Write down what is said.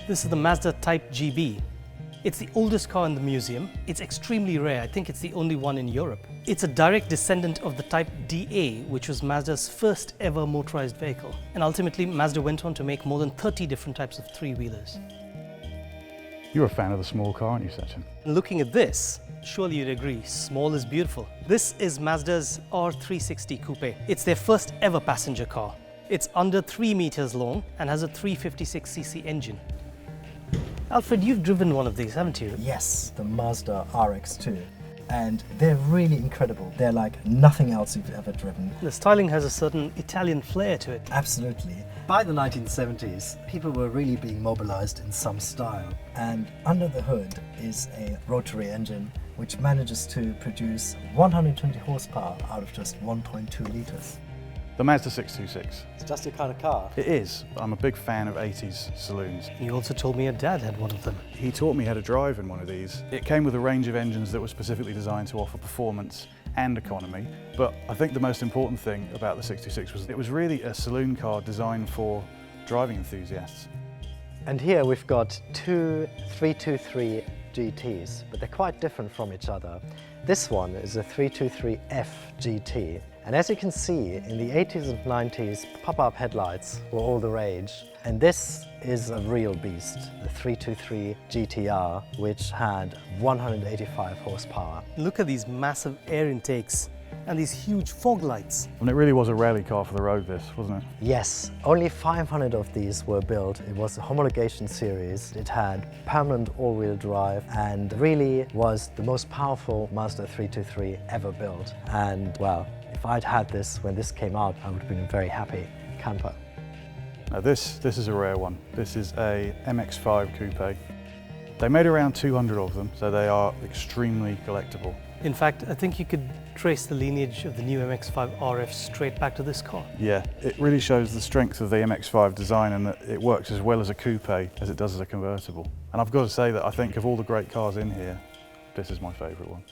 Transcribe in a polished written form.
This is the Mazda Type GB. It's the oldest car in the museum. It's extremely rare. I think it's the only one in Europe. It's a direct descendant of the Type DA, which was Mazda's first ever motorized vehicle. And ultimately, Mazda went on to make more than 30 different types of three-wheelers. You're a fan of the small car, aren't you, Sachin? Looking at this, surely you'd agree, small is beautiful. This is Mazda's R360 Coupe. It's their first ever passenger car. It's under 3 meters long and has a 356cc engine. Alfred, you've driven one of these, haven't you? Yes, the Mazda RX-2. And they're really incredible. They're like nothing else you've ever driven. The styling has a certain Italian flair to it. Absolutely. By the 1970s, people were really being mobilized in some style. And under the hood is a rotary engine which manages to produce 120 horsepower out of just 1.2 litres. The Mazda 626. It's just your kind of car. It is. I'm a big fan of 80s saloons. You also told me your dad had one of them. He taught me how to drive in one of these. It came with a range of engines that were specifically designed to offer performance and economy. But I think the most important thing about the 626 was it was really a saloon car designed for driving enthusiasts. And here we've got two 323 GTs, but they're quite different from each other. This one is a 323F GT. And as you can see, in the 80s and 90s, pop-up headlights were all the rage. And this is a real beast, the 323 GTR, which had 185 horsepower. Look at these massive air intakes and these huge fog lights. And it really was a rally car for the road, this, wasn't it? Yes, only 500 of these were built. It was a homologation series. It had permanent all-wheel drive and really was the most powerful Mazda 323 ever built. And well, if I'd had this when this came out, I would have been a very happy camper. Now this is a rare one. This is a MX-5 coupe. They made around 200 of them, so they are extremely collectible. In fact, I think you could trace the lineage of the new MX-5 RF straight back to this car. Yeah, it really shows the strength of the MX-5 design and that it works as well as a coupe as it does as a convertible. And I've got to say that I think of all the great cars in here, this is my favourite one.